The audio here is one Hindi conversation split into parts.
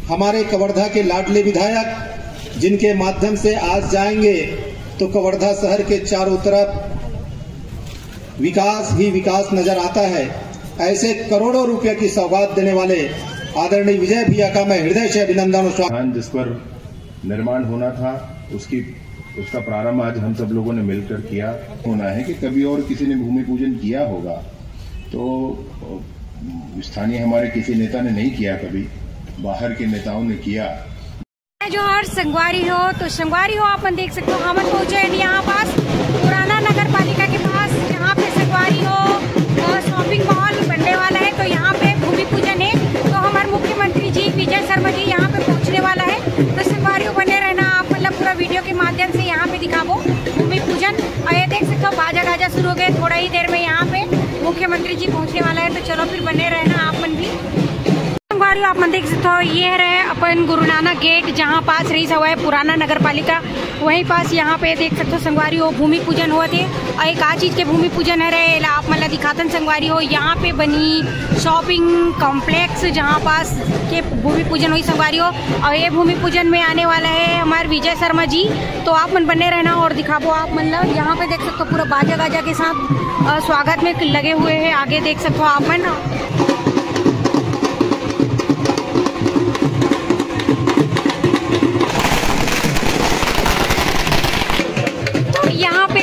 हमारे कवर्धा के लाडले विधायक जिनके माध्यम से आज जाएंगे तो कवर्धा शहर के चारों तरफ विकास ही विकास नजर आता है। ऐसे करोड़ों रुपए की सौगात देने वाले आदरणीय विजय भैया का मैं हृदय से अभिनंदन और स्वागत। जिस पर निर्माण होना था उसका प्रारंभ आज हम सब लोगों ने मिलकर किया। होना है कि कभी और किसी ने भूमि पूजन किया होगा तो स्थानीय हमारे किसी नेता ने नहीं किया, कभी बाहर के नेताओं ने किया। जो हर संगवारी हो तो संगवारी हो अपन देख सकते हो हम पहुंचे हैं यहाँ पास पुराना नगर पालिका के पास। यहाँ पे संगवारी हो शॉपिंग मॉल बनने वाला है तो यहाँ पे भूमि पूजन है। तो हमारे मुख्यमंत्री जी विजय शर्मा जी यहाँ पे पहुँचने वाला है तो संगवारी हो बने रहना आप, मतलब पूरा वीडियो के माध्यम से यहाँ पे दिखावो भूमि पूजन। और ये देख सकते हो बाजा गाजा शुरू हो गए, थोड़ा ही देर में यहाँ पे मुख्यमंत्री जी पहुँचने वाला है तो चलो फिर बने रहना आपन भी। आप मन देख सकते हो ये है अपन गुरु नानक गेट जहाँ पास रही हुआ है पुराना नगर पालिका, वहीं पास यहाँ पे देख सकते हो संगवारी हो भूमि पूजन हुआ थे। और एक आ चीज के भूमि पूजन है रहे आप मतलब दिखातन संगवारी हो यहाँ पे बनी शॉपिंग कॉम्प्लेक्स जहाँ पास के भूमि पूजन हुई संगवारी हो। और ये भूमि पूजन में आने वाला है हमारे विजय शर्मा जी तो आप मन बने रहना और दिखाबो आप मतलब यहाँ पे देख सकते हो पूरा बाजा गाजा के साथ स्वागत में लगे हुए है। आगे देख सकते हो आप मन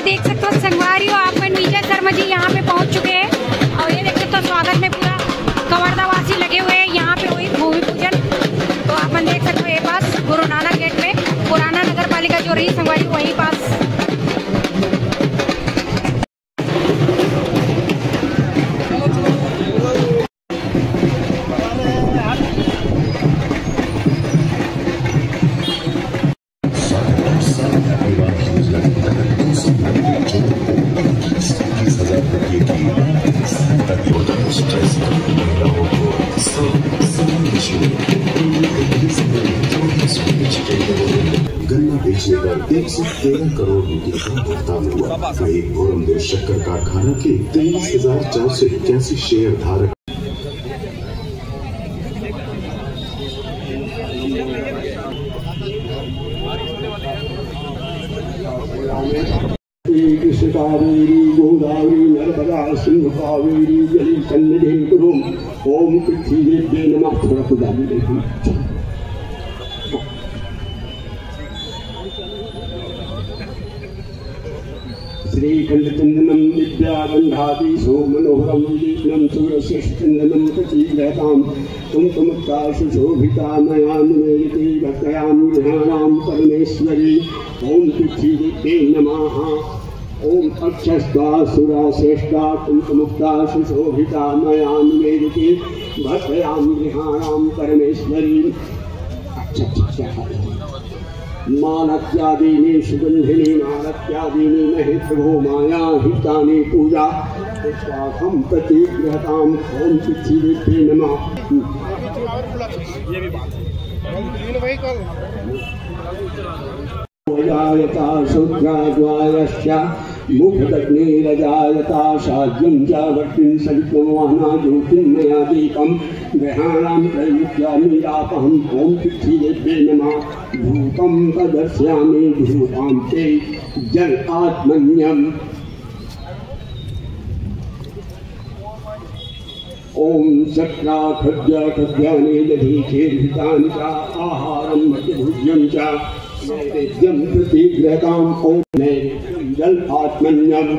देख सकते हो संगवारी हो आप विजय शर्मा जी यहाँ पे पहुँच चुके हैं। और ये देख सकते हो स्वागत में पूरा कवर्धा वासी लगे हुए हैं। यहाँ पे हुई भूमि पूजन तो आप देख सकते हो ये पास गुरु नानक गेट में पुराना नगर पालिका जो रही संगवारी वहीं पास। गन्ना बेचने पर 113 करोड़ रुपए का भुगतान हुआ। वही औरंगजेब शक्कर कारखाना के 23,481 शेयर धारक कृष्ण कावेरी गोदावरी नर्मदा सिंधु कावेरी जली सन्निधि कुरु ओम पृथ्वी नमः। थोड़ा खुदा श्रीखंडचंदनम विद्यागंधादि सोमनोहरम विष्णुम सूर्यश्रेष्ठचंदनम कचीलताम कुंकुमत्ता सुशोभिता मया निवेदिते भक्तयामि ध्यानां परमेश्वरी ओम पृथ्वी नमः। ओम अक्षस्ता सुरा श्रेष्ठा कुंकुमुक्ता सुशोभिता मया निवेदिते भक्तयामि ध्यानां परमेश्वरी। मानत्यादीनि सुगंधिनी मानत्यादीनि महे प्रभो माया हितानि पूजा पुष्पाहं प्रतिगृहताम् ओम पृथ्वी नमः। जायता शुद्राद्वायश्च मुखदग्निरजायता साध्यं च वर्तिं सवितुर्वहना ज्योतिर्मया दीपं ग्रहाणां प्रयुज्यामि रापहम् ओम पृथ्वी नमः। भूतं प्रदर्शयामि भूतां ते जल आत्मन्यम् ओम चक्रा खद्य खद्यानि दधीचेर्भितानि च आहारं मध्यभुज्यं च नैवेद्यं प्रतिगृहताम् ओम नैवेद्यं जल आत्मन्यम्।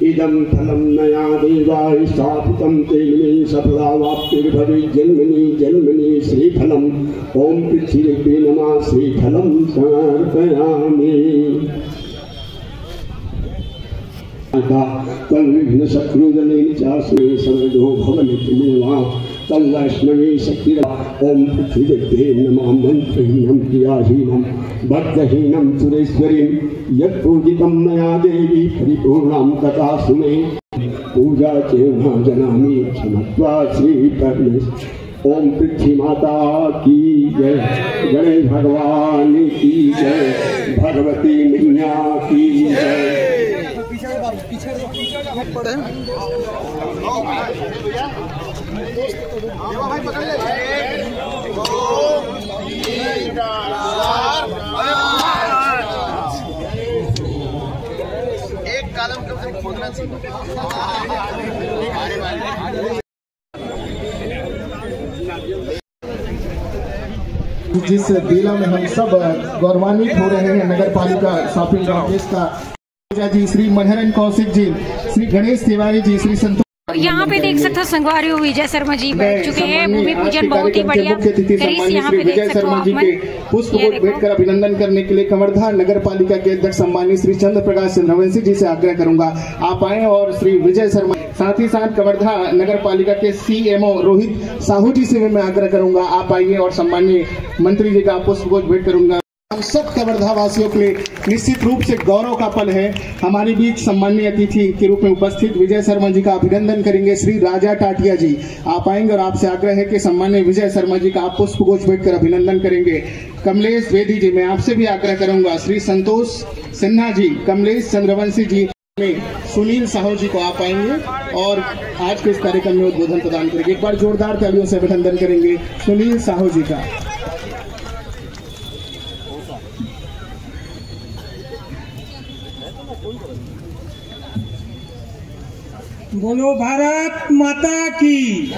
इदं फलं नया देवाय स्थापितं तेन सफला वाप्तिर्भवे जन्मनि जन्मनि श्रीफलम् ओम पृथ्वी नमः। श्रीफलं समर्पयामि। तल्विघ्न शत्रुदलेन चास्मे सर्वजो भवनित्यमेवा तल्लक्ष्मी शक्ति ओम पृथ्वी नमः। मंत्रहीनं क्रियाहीनं भक्तहीनं सुरेश्वरीं यत्पूजितं मया देवी परिपूर्णां तथास्तु मे। पूजा चेह जनामि क्षमत्वा श्री परमेश्वर ओम पृथ्वी माता की जय, गणेश भगवान की जय, भगवती मैया की जय। एक कॉलम के खोदना चाहिए। जिस जिला में हम सब गौरवान्वित हो रहे हैं नगर पालिका शॉपिंग कॉम्प्लेक्स का जी, श्री मनहरन कौशिक जी, श्री गणेश तिवारी जी, श्री संतोष। यहाँ पे देख सकते हो संगवारी हो विजय शर्मा जी बैठ चुके हैं। भूमि पूजन बहुत ही बढ़िया यहाँ पे देख सकते हो। पुष्प को भेंट कर अभिनंदन करने के लिए कवर्धा नगर पालिका के अध्यक्ष सम्मानीय श्री चंद्र प्रकाश चंद्रवंशी जी से आग्रह करूंगा आप आए, और श्री विजय शर्मा, साथ ही साथ कवर्धा नगर पालिका के CMO रोहित साहू जी से भी मैं आग्रह करूंगा आप आइए, और सम्मानीय मंत्री जी का पुष्प को भेंट करूंगा। हम सब कवर्धा वासियों के लिए निश्चित रूप से गौरव का पल है। हमारे बीच सम्मानीय अतिथि के रूप में उपस्थित विजय शर्मा जी का अभिनंदन करेंगे श्री राजा टाटिया जी। आप आएंगे और आपसे आग्रह है कि सम्मानीय विजय शर्मा जी का आप पुष्पगुच्छ भेंट कर अभिनंदन करेंगे। कमलेश वेदी जी, मैं आपसे भी आग्रह करूंगा श्री संतोष सिन्हा जी, कमलेश चंद्रवंशी जी, सुनील साहू जी को आप आएंगे और आज के इस कार्यक्रम में उद्बोधन प्रदान करेंगे। एक बार जोरदार तालियों से अभिनंदन करेंगे सुनील साहू जी का। बोलो भारत माता की।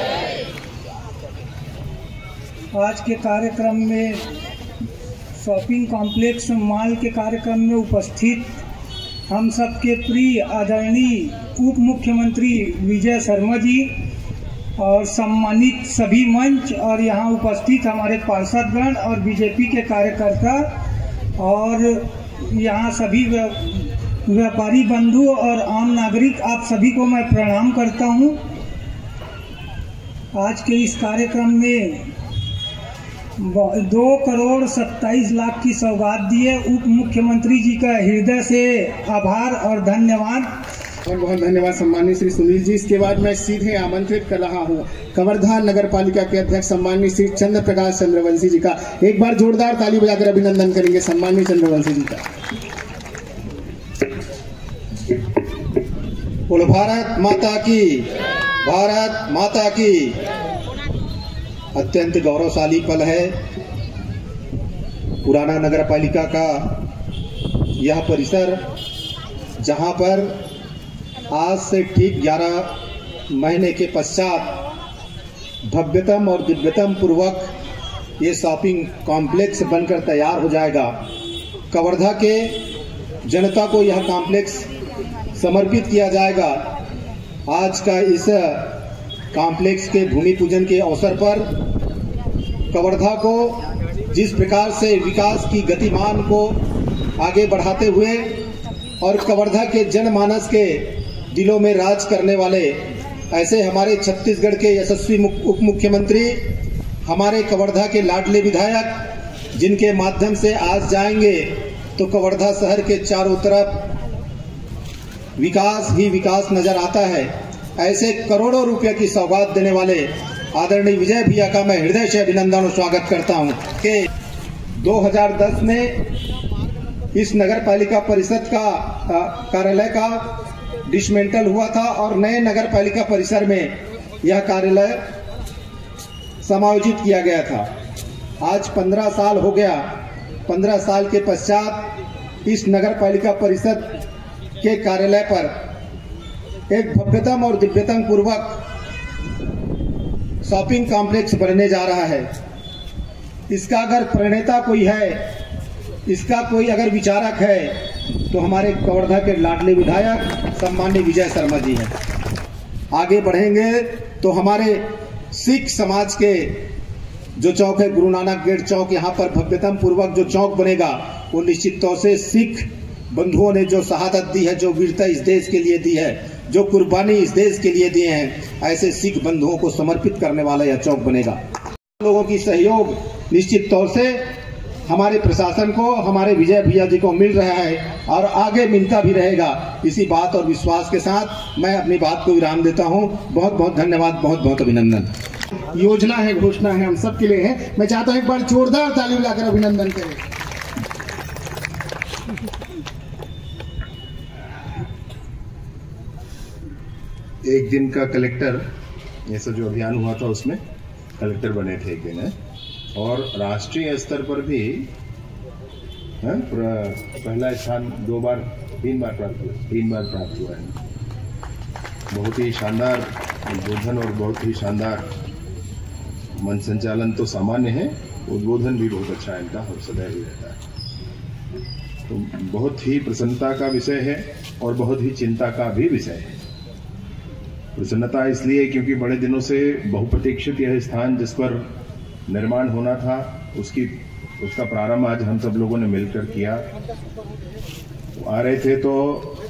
आज के कार्यक्रम में शॉपिंग कॉम्प्लेक्स मॉल के कार्यक्रम में उपस्थित हम सबके प्रिय आदरणीय उप मुख्यमंत्री विजय शर्मा जी और सम्मानित सभी मंच और यहाँ उपस्थित हमारे पार्षदगण और बीजेपी के कार्यकर्ता और यहाँ सभी व्यापारी बंधु और आम नागरिक, आप सभी को मैं प्रणाम करता हूँ। आज के इस कार्यक्रम में 2,27,00,000 की सौगात दिए उप मुख्यमंत्री जी का हृदय से आभार और धन्यवाद। बहुत बहुत धन्यवाद सम्मानीय श्री सुनील जी। इसके बाद मैं सीधे आमंत्रित कर रहा हूँ कवर्धा नगर पालिका के अध्यक्ष सम्मानीय श्री चंद्र प्रकाश चंद्रवंशी जी का। एक बार जोरदार ताली बजाकर अभिनंदन करेंगे सम्मानीय चंद्रवंशी जी का। बोलो भारत माता की, भारत माता की। अत्यंत गौरवशाली पल है। पुराना नगर पालिका का यह परिसर, जहां पर आज से ठीक 11 महीने के पश्चात भव्यतम और दिव्यतम पूर्वक ये शॉपिंग कॉम्प्लेक्स बनकर तैयार हो जाएगा। कवर्धा के जनता को यह कॉम्प्लेक्स समर्पित किया जाएगा। आज का इस कॉम्प्लेक्स के भूमि पूजन के अवसर पर कवर्धा को जिस प्रकार से विकास की गतिमान को आगे बढ़ाते हुए और कवर्धा के जनमानस के दिलों में राज करने वाले ऐसे हमारे छत्तीसगढ़ के यशस्वी उप मुख्यमंत्री, हमारे कवर्धा के लाडले विधायक, जिनके माध्यम से आज जाएंगे तो कवर्धा शहर के चारों तरफ विकास ही विकास नजर आता है। ऐसे करोड़ों रुपए की सौगात देने वाले आदरणीय विजय भैया का मैं हृदय से अभिनंदन और स्वागत करता हूं कि 2010 में इस नगर पालिका परिषद का कार्यालय का डिसमेंटल हुआ था और नए नगर पालिका परिसर में यह कार्यालय समायोजित किया गया था। आज 15 साल हो गया। 15 साल के पश्चात इस नगर पालिका परिषद के कार्यालय पर एक भव्यतम और दिव्यतम पूर्वक शॉपिंग कॉम्प्लेक्स बनने जा रहा है। इसका अगर प्रणेता कोई है, इसका कोई अगर विचारक है तो हमारे कवर्धा के लाडले विधायक सम्मानीय विजय शर्मा जी हैं। आगे बढ़ेंगे तो हमारे सिख समाज के जो चौक है गुरु नानक गेट चौक, यहाँ पर भव्यतम पूर्वक जो चौक बनेगा वो निश्चित तौर से सिख बंधुओं ने जो शहादत दी है, जो वीरता इस देश के लिए दी है, जो कुर्बानी इस देश के लिए दिए हैं, ऐसे सिख बंधुओं को समर्पित करने वाला यह चौक बनेगा। लोगों की सहयोग निश्चित तौर से हमारे प्रशासन को, हमारे विजय भैया जी को मिल रहा है और आगे मिलता भी रहेगा। इसी बात और विश्वास के साथ मैं अपनी बात को विराम देता हूं। बहुत बहुत धन्यवाद, बहुत बहुत अभिनंदन। योजना है, घोषणा है, हम सबके लिए है। मैं चाहता हूं एक बार जोरदार ताली बजाकर अभिनंदन करें। एक दिन का कलेक्टर, ऐसा जो अभियान हुआ था उसमें कलेक्टर बने थे एक दिन है, और राष्ट्रीय स्तर पर भी पहला स्थान 3 बार प्राप्त हुआ है। बहुत ही शानदार उद्बोधन और बहुत ही शानदार मन संचालन तो सामान्य है, उद्बोधन भी बहुत अच्छा है इनका और सदैव ही रहता है। तो बहुत ही प्रसन्नता का विषय है और बहुत ही चिंता का भी विषय है। प्रसन्नता इसलिए क्योंकि बड़े दिनों से बहुप्रतीक्षित यह स्थान जिस पर निर्माण होना था उसका प्रारंभ आज हम सब लोगों ने मिलकर किया। आ रहे थे तो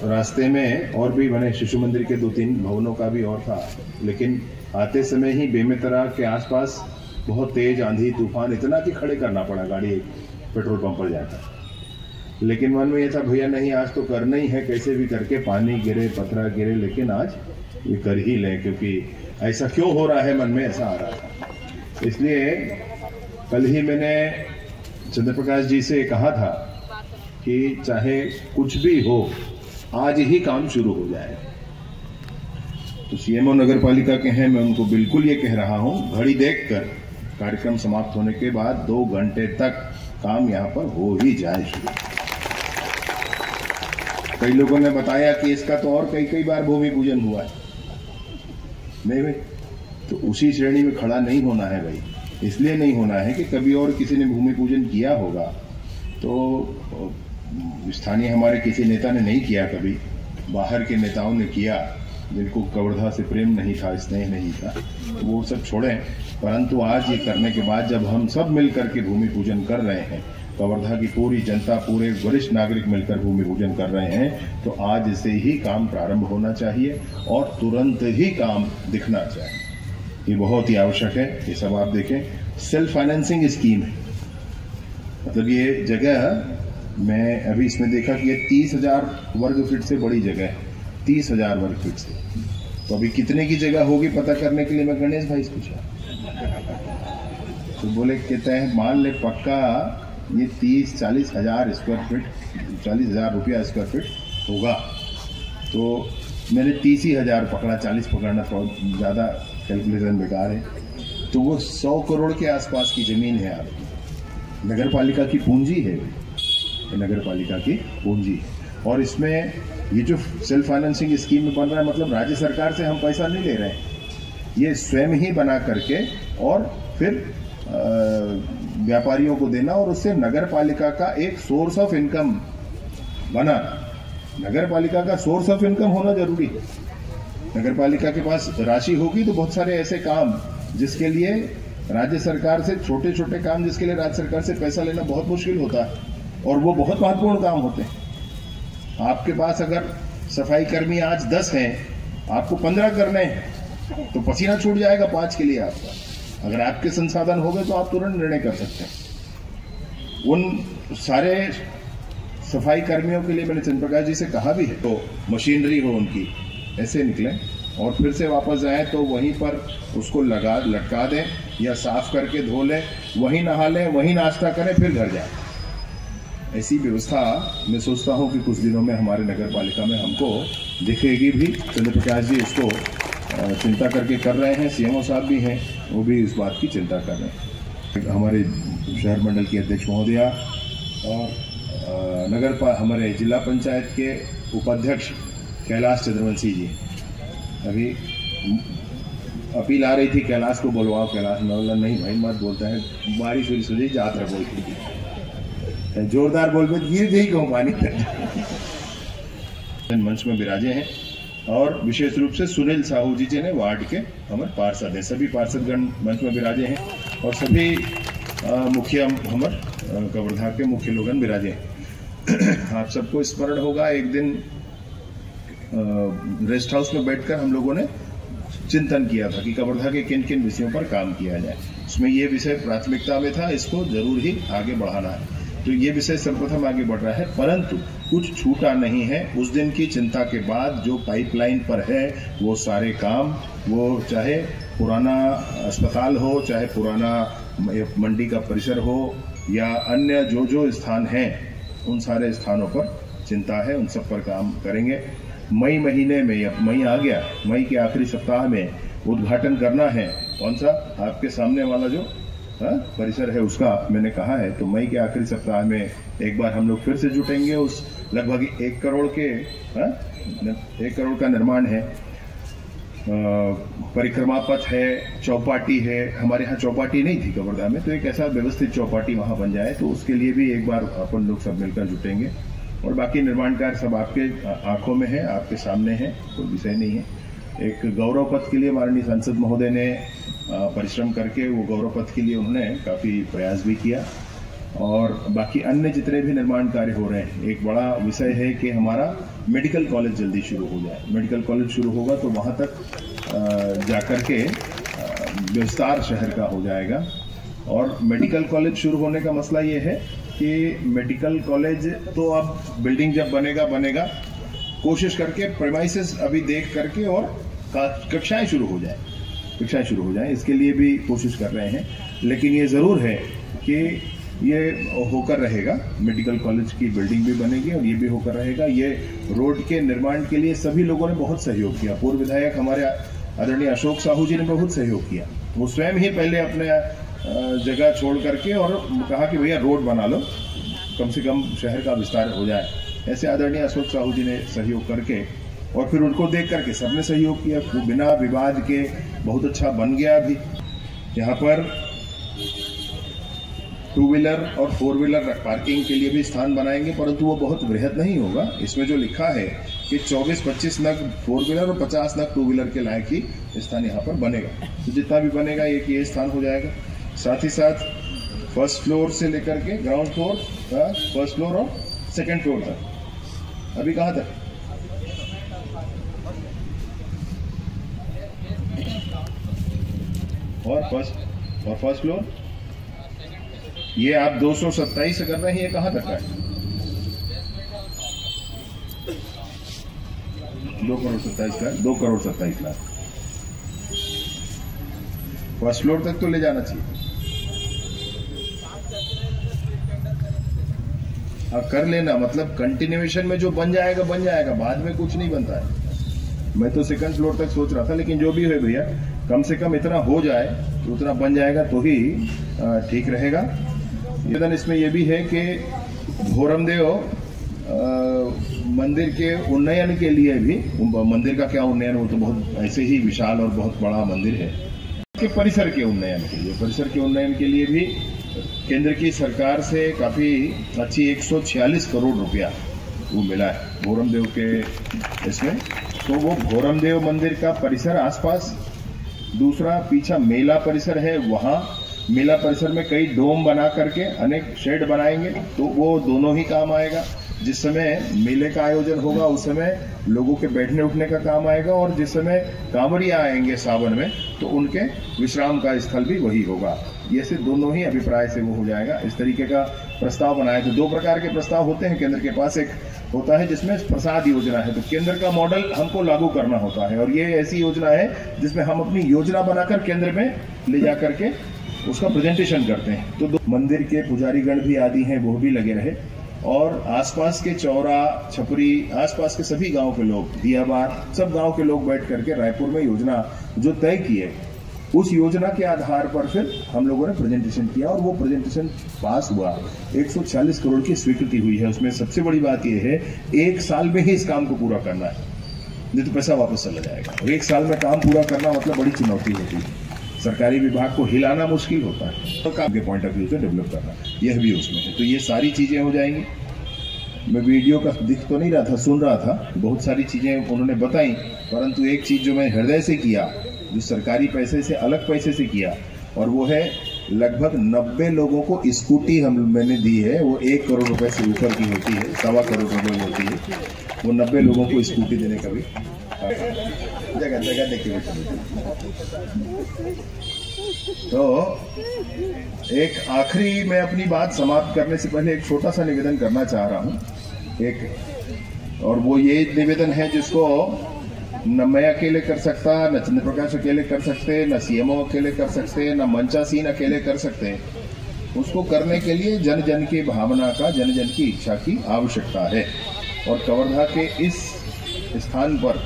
रास्ते में और भी बने, शिशु मंदिर के 2-3 भवनों का भी और था, लेकिन आते समय ही बेमेतरा के आसपास बहुत तेज आंधी तूफान, इतना कि खड़े करना पड़ा गाड़ी पेट्रोल पंप पर जाकर। लेकिन मन में ये था भैया नहीं, आज तो करना ही है, कैसे भी करके पानी गिरे पत्थर गिरे, लेकिन आज ये कर ही लें, क्योंकि ऐसा क्यों हो रहा है, मन में ऐसा आ रहा था। इसलिए कल ही मैंने चंद्र प्रकाश जी से कहा था कि चाहे कुछ भी हो आज ही काम शुरू हो जाए। तो सीएमओ नगर पालिका के हैं, मैं उनको बिल्कुल ये कह रहा हूं, घड़ी देखकर कार्यक्रम समाप्त होने के बाद 2 घंटे तक काम यहां पर हो ही जाए शुरू। कई लोगों ने बताया कि इसका तो और कई बार भूमि पूजन हुआ है। नहीं भाई, तो उसी श्रेणी में खड़ा नहीं होना है भाई। इसलिए नहीं होना है कि कभी और किसी ने भूमि पूजन किया होगा, तो स्थानीय हमारे किसी नेता ने नहीं किया, कभी बाहर के नेताओं ने किया जिनको कवर्धा से प्रेम नहीं था, स्नेह नहीं था, तो वो सब छोड़ें। परंतु आज ये करने के बाद जब हम सब मिलकर के भूमि पूजन कर रहे हैं, कवर्धा की पूरी जनता, पूरे वरिष्ठ नागरिक मिलकर भूमि पूजन कर रहे हैं, तो आज से ही काम प्रारंभ होना चाहिए और तुरंत ही काम दिखना चाहिए। ये बहुत ही आवश्यक है। ये सब आप देखें, सेल्फ फाइनेंसिंग स्कीम है। मतलब ये जगह मैं अभी इसमें देखा कि ये 30,000 वर्ग फीट से बड़ी जगह है, 30,000 वर्ग फीट से। तो अभी कितने की जगह होगी पता करने के लिए मैं गणेश भाई से पूछा, तो बोले कहते हैं मान ले पक्का ये 30-40 हजार स्क्वायर फीट, 40,000 रुपया स्क्वायर फीट होगा। तो मैंने 30,000 पकड़ा, 40 पकड़ना थोड़ा ज़्यादा कैलकुलेशन बेकार है। तो वो 100 करोड़ के आसपास की जमीन है आपकी, नगर पालिका की पूंजी है, नगर पालिका की पूंजी। और इसमें ये जो सेल्फ फाइनेंसिंग स्कीम में बन रहा है, मतलब राज्य सरकार से हम पैसा नहीं ले रहे हैं, ये स्वयं ही बना करके और फिर व्यापारियों को देना और उससे नगर पालिका का एक सोर्स ऑफ इनकम बनाना। नगर पालिका का सोर्स ऑफ इनकम होना जरूरी है। नगर पालिका के पास राशि होगी तो बहुत सारे ऐसे काम जिसके लिए राज्य सरकार से, छोटे छोटे काम जिसके लिए राज्य सरकार से पैसा लेना बहुत मुश्किल होता है और वो बहुत महत्वपूर्ण काम होते हैं। आपके पास अगर सफाई कर्मी आज 10 हैं, आपको 15 करने हैं, तो पसीना छूट जाएगा 5 के लिए आपका। अगर आपके संसाधन हो गए तो आप तुरंत निर्णय कर सकते हैं। उन सारे सफाई कर्मियों के लिए मैंने चंद्र प्रकाश जी से कहा भी है, तो मशीनरी हो उनकी ऐसे निकले और फिर से वापस जाएं तो वहीं पर उसको लटका दें या साफ करके धो लें, वहीं नहा लें, वहीं नाश्ता करें, फिर घर जाएं। ऐसी व्यवस्था मैं सोचता हूं कि कुछ दिनों में हमारे नगर पालिका में हमको दिखेगी भी। चंद्र प्रकाश जी इसको चिंता करके कर रहे हैं, सीएमओ साहब भी हैं, वो भी इस बात की चिंता कर रहे हैं। हमारे शहर मंडल के अध्यक्ष महोदया और हमारे जिला पंचायत के उपाध्यक्ष कैलाश चंद्रवंशी जी, अभी अपील आ रही थी कैलाश को बुलवाओ, कैलाश ने बोला नहीं भाई मत, बोलता है बारिश हुई सुझी यात्रा बोल, जोरदार बोल में गिर गई कहूँ पानी। मंच में विराजे हैं और विशेष रूप से सुनील साहू जी ने वार्ड के हमारे पार्षद हैं, सभी पार्षदगण मंच में विराजे हैं और सभी मुखिया हमारे कवर्धा के मुख्य लोगन विराजे हैं। आप सबको स्मरण होगा एक दिन रेस्ट हाउस में बैठकर हम लोगों ने चिंतन किया था कि कवर्धा के किन किन विषयों पर काम किया जाए। उसमें ये विषय प्राथमिकता में था, इसको जरूर ही आगे बढ़ाना है। तो ये विषय सर्वप्रथम आगे बढ़ रहा है, परंतु कुछ छूटा नहीं है। उस दिन की चिंता के बाद जो पाइपलाइन पर है वो सारे काम, वो चाहे पुराना अस्पताल हो, चाहे पुराना मंडी का परिसर हो, या अन्य जो स्थान हैं, उन सारे स्थानों पर चिंता है, उन सब पर काम करेंगे। मई महीने में, या मई आ गया, मई के आखिरी सप्ताह में उद्घाटन करना है। कौन सा? आपके सामने वाला जो परिसर है उसका मैंने कहा है। तो मई के आखिरी सप्ताह में एक बार हम लोग फिर से जुटेंगे। उस लगभग 1 करोड़ का निर्माण है। परिक्रमा पथ है, चौपाटी है। हमारे यहाँ चौपाटी नहीं थी कवर्धा में, तो एक ऐसा व्यवस्थित चौपाटी वहां बन जाए, तो उसके लिए भी एक बार अपन लोग सब मिलकर जुटेंगे। और बाकी निर्माण कार्य सब आपके आंखों में है, आपके सामने है, कोई विषय नहीं है। एक गौरव पथ के लिए माननीय सांसद महोदय ने परिश्रम करके वो गौरव पथ के लिए उन्होंने काफी प्रयास भी किया। और बाकी अन्य जितने भी निर्माण कार्य हो रहे हैं, एक बड़ा विषय है कि हमारा मेडिकल कॉलेज जल्दी शुरू हो जाए। मेडिकल कॉलेज शुरू होगा तो वहां तक जाकर के विस्तार शहर का हो जाएगा। और मेडिकल कॉलेज शुरू होने का मसला ये है कि मेडिकल कॉलेज तो अब बिल्डिंग जब बनेगा कोशिश करके प्रेमाइसेस अभी देख करके और कक्षाएं शुरू हो जाए, इसके लिए भी कोशिश कर रहे हैं। लेकिन ये जरूर है कि ये होकर रहेगा, मेडिकल कॉलेज की बिल्डिंग भी बनेगी और ये भी होकर रहेगा। ये रोड के निर्माण के लिए सभी लोगों ने बहुत सहयोग किया। पूर्व विधायक हमारे आदरणीय अशोक साहू जी ने बहुत सहयोग किया। वो स्वयं ही पहले अपने जगह छोड़ करके और कहा कि भैया रोड बना लो, कम से कम शहर का विस्तार हो जाए। ऐसे आदरणीय अशोक साहू जी ने सहयोग करके और फिर उनको देख करके सबने सहयोग किया। वो बिना विवाद के बहुत अच्छा बन गया। अभी यहाँ पर 2 व्हीलर और 4 व्हीलर पार्किंग के लिए भी स्थान बनाएंगे, परंतु वो बहुत बृहद नहीं होगा। इसमें जो लिखा है कि 24-25 नग 4 व्हीलर और 50 नग 2 व्हीलर के लायक ही स्थान यहाँ पर बनेगा। तो जितना भी बनेगा एक ये स्थान हो जाएगा। साथ ही साथ फर्स्ट फ्लोर से लेकर के ग्राउंड फ्लोर, फर्स्ट फ्लोर और सेकेंड फ्लोर तक। अभी कहाँ तक? और फर्स्ट फ्लोर ये आप 227 से कर रहे हैं, ये कहां तक का है? 2 करोड़ 27 का, 2 करोड़ 27 लाख। फर्स्ट फ्लोर तक तो ले जाना चाहिए। अब कर लेना, मतलब कंटिन्यूएशन में जो बन जाएगा, बाद में कुछ नहीं बनता है। मैं तो सेकंड फ्लोर तक सोच रहा था, लेकिन जो भी है भैया, कम से कम इतना हो जाए, तो उतना बन जाएगा तो ही ठीक रहेगा। निवेदन इसमें यह भी है कि भोरमदेव मंदिर के उन्नयन के लिए भी, मंदिर का क्या उन्नयन, वो तो बहुत ऐसे ही विशाल और बहुत बड़ा मंदिर है, कि परिसर के उन्नयन के लिए भी केंद्र की सरकार से काफी अच्छी 146 करोड़ रुपया वो मिला है भोरमदेव के इसमें। तो वो भोरमदेव मंदिर का परिसर आसपास, दूसरा पीछा मेला परिसर है, वहां मेला परिसर में कई डोम बना करके अनेक शेड बनाएंगे, तो वो दोनों ही काम आएगा। जिस समय मेले का आयोजन होगा उस समय लोगों के बैठने उठने का काम आएगा, और जिस समय कांवड़िया आएंगे सावन में तो उनके विश्राम का स्थल भी वही होगा। ये से दोनों ही अभिप्राय से वो हो जाएगा। इस तरीके का प्रस्ताव बनाया। तो 2 प्रकार के प्रस्ताव होते हैं केंद्र के पास। एक होता है जिसमें प्रसाद योजना है, तो केंद्र का मॉडल हमको लागू करना होता है, और ये ऐसी योजना है जिसमें हम अपनी योजना बनाकर केंद्र में ले जाकर के उसका प्रेजेंटेशन करते हैं। तो मंदिर के पुजारीगण भी आदि हैं, वो भी लगे रहे, और आसपास के चौरा, छपरी, आसपास के सभी गांव के लोग, दियाबाद, सब गांव के लोग बैठ करके रायपुर में योजना जो तय की है, उस योजना के आधार पर फिर हम लोगों ने प्रेजेंटेशन किया, और वो प्रेजेंटेशन पास हुआ। 140 करोड़ की स्वीकृति हुई है। उसमें सबसे बड़ी बात यह है, 1 साल में ही इस काम को पूरा करना है, नहीं तो पैसा वापस चला जाएगा। 1 साल में काम पूरा करना मतलब बड़ी चुनौती होती है। सरकारी विभाग को हिलाना मुश्किल होता है, तो काम के पॉइंट ऑफ व्यू से डेवलप करना, यह भी उसमें है। तो ये सारी चीजें हो जाएंगी। मैं वीडियो का दिख तो नहीं रहा था, सुन रहा था, बहुत सारी चीजें उन्होंने बताई, परंतु एक चीज जो मैं हृदय से किया, जो सरकारी पैसे से अलग पैसे से किया, और वो है लगभग 90 लोगों को स्कूटी मैंने दी है। वो 1 करोड़ रुपए से ऊपर की होती है, 1.25 करोड़ रुपए होती है। वो 90 लोगों को स्कूटी देने का भी जगह देखिए। तो एक आखिरी, मैं अपनी बात समाप्त करने से पहले एक छोटा सा निवेदन करना चाह रहा हूं, और वो ये निवेदन है जिसको न मैं अकेले कर सकता, न चंद्र प्रकाश अकेले कर सकते, न सीएमओ अकेले कर सकते, न मंचासीन अकेले कर सकते। उसको करने के लिए जन जन की भावना का, जन जन की इच्छा की आवश्यकता है। और कवर्धा के इस स्थान पर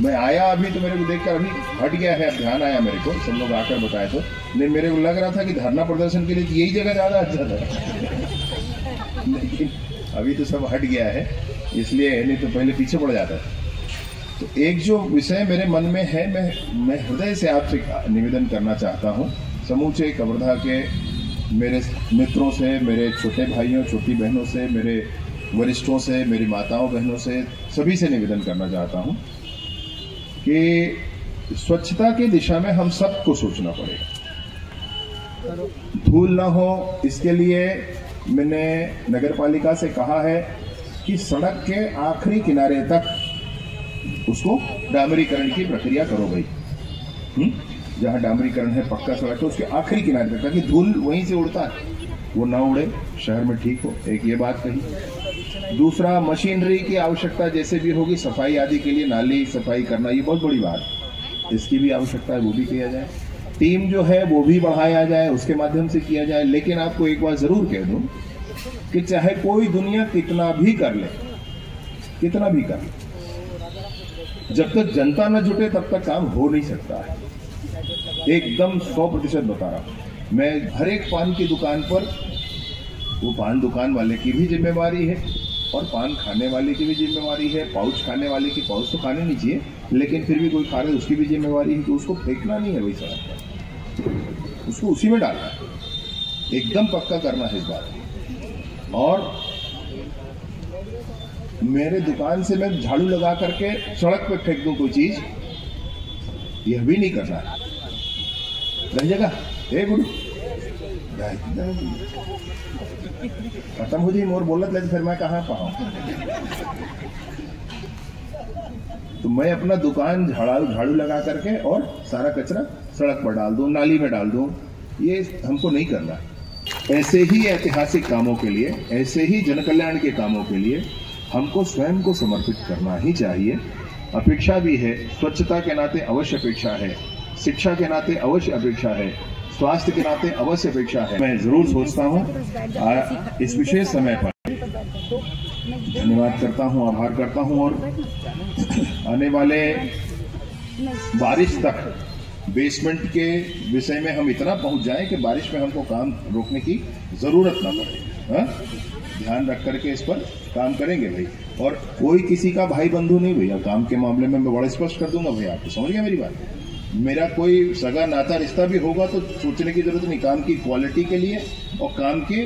मैं आया, अभी तो मेरे को देखकर अभी हट गया है, ध्यान आया मेरे को, सब लोग आकर बताए तो, नहीं मेरे को लग रहा था कि धरना प्रदर्शन के लिए यही जगह ज्यादा अच्छा था लेकिन अभी तो सब हट गया है, इसलिए नहीं तो पहले पीछे पड़ जाता है। तो एक जो विषय मेरे मन में है, मैं हृदय से आपसे निवेदन करना चाहता हूँ, समूचे कवर्धा के मेरे मित्रों से, मेरे छोटे भाइयों छोटी बहनों से, मेरे वरिष्ठों से, मेरी माताओं बहनों से, सभी से निवेदन करना चाहता हूँ कि स्वच्छता की दिशा में हम सबको सोचना पड़ेगा। धूल ना हो, इसके लिए मैंने नगर पालिका से कहा है कि सड़क के आखिरी किनारे तक उसको डामरीकरण की प्रक्रिया करो भाई। जहां डामरीकरण है, पक्का सड़क है, उसके आखिरी किनारे तक, ताकि धूल वहीं से उड़ता है वो ना उड़े, शहर में ठीक हो। एक ये बात कही। दूसरा, मशीनरी की आवश्यकता जैसे भी होगी सफाई आदि के लिए, नाली सफाई करना ये बहुत बड़ी बात है, इसकी भी आवश्यकता है, वो भी किया जाए। टीम जो है वो भी बढ़ाया जाए, उसके माध्यम से किया जाए। लेकिन आपको एक बात जरूर कह दूं कि चाहे कोई दुनिया कितना भी कर ले, कितना भी कर ले, जब तक जनता न जुटे तब तक काम हो नहीं सकता है। एकदम 100% बता रहा हूं मैं। हर एक पान की दुकान पर वो पान दुकान वाले की भी जिम्मेवारी है और पान खाने वाले की भी जिम्मेवारी है। पाउच खाने वाले की पाउच तो खाने नहीं चाहिए, लेकिन फिर भी कोई खा रहे उसकी भी जिम्मेवारी है कि उसको फेंकना नहीं है भाई सड़क पर, उसको उसी में डालना है। एकदम पक्का करना है इस बात। और मेरे दुकान से मैं झाड़ू लगा करके सड़क पे फेंक दूं कोई चीज, यह भी नहीं करना है। रह जगह गुरु खत्म हो जाए मोर बोलत ले, फिर मैं कहाँ पाऊं। तो मैं अपना दुकान झाड़ू लगा करके और सारा कचरा सड़क पर डाल दूं, नाली में डाल दूं, ये हमको नहीं करना। ऐसे ही ऐतिहासिक कामों के लिए, ऐसे ही जनकल्याण के कामों के लिए हमको स्वयं को समर्पित करना ही चाहिए। अपेक्षा भी है, स्वच्छता के नाते अवश्य अपेक्षा है, शिक्षा के नाते अवश्य अपेक्षा है, स्वास्थ्य के नाते अवश्य अपेक्षा है। मैं जरूर सोचता हूँ इस विशेष समय पर धन्यवाद करता हूँ, आभार करता हूँ। और आने वाले बारिश तक बेसमेंट के विषय में हम इतना पहुंच जाएं कि बारिश में हमको काम रोकने की जरूरत ना पड़े। ध्यान रख करके इस पर काम करेंगे भाई। और कोई किसी का भाई बंधु नहीं भैया, काम के मामले में मैं बड़ा स्पष्ट कर दूंगा भैया, आपको समझ गया मेरी बात। मेरा कोई सगा नाता रिश्ता भी होगा तो सोचने की जरूरत नहीं, काम की क्वालिटी के लिए और काम की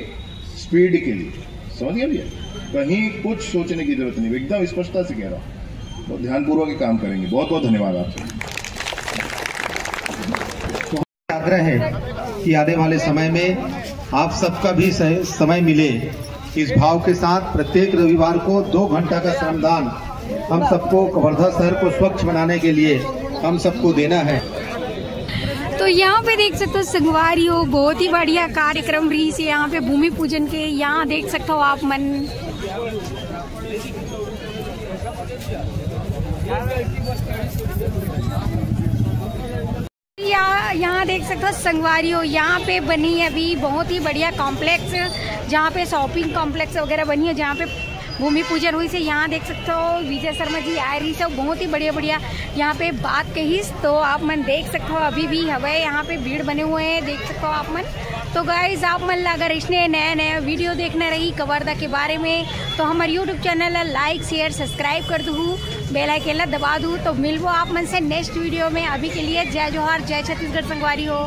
स्पीड के लिए, समझ गया भैया। कहीं कुछ सोचने की जरूरत नहीं, एकदम स्पष्टता से कह रहा हूँ। तो ध्यानपूर्वक काम करेंगे। बहुत बहुत धन्यवाद आपसे। आग्रह है कि आने वाले समय में आप सबका भी समय मिले, इस भाव के साथ प्रत्येक रविवार को 2 घंटा का श्रमदान हम सबको कवर्धा शहर को स्वच्छ बनाने के लिए हम सबको देना है। तो यहाँ पे देख सकते हो संगवारी हो, बहुत ही बढ़िया कार्यक्रम रही से यहाँ पे भूमि पूजन के। यहाँ देख सकते हो आप मन यहाँ देख सकते हो संगवारी हो, यहाँ पे बनी है अभी बहुत ही बढ़िया कॉम्प्लेक्स, जहाँ पे शॉपिंग कॉम्प्लेक्स वगैरह बनी है, जहाँ पे भूमि पूजन हुई से। यहाँ देख सकते हो विजय शर्मा जी आए रही सब, बहुत ही बढ़िया बढ़िया यहाँ पे बात कही। तो आप मन देख सकते हो अभी भी हवे यहाँ पे भीड़ बने हुए हैं, देख सकते हो आप मन। तो गाइज आप मन अगर इसने नया वीडियो देखना रही कवर्धा के बारे में तो हमारे YouTube channel like share subscribe कर दूँ, बेल आइकन दबा दूँ। तो मिलबो आप मन से नेक्स्ट वीडियो में। अभी के लिए जय जोहार, जय छत्तीसगढ़ संगवारी हो।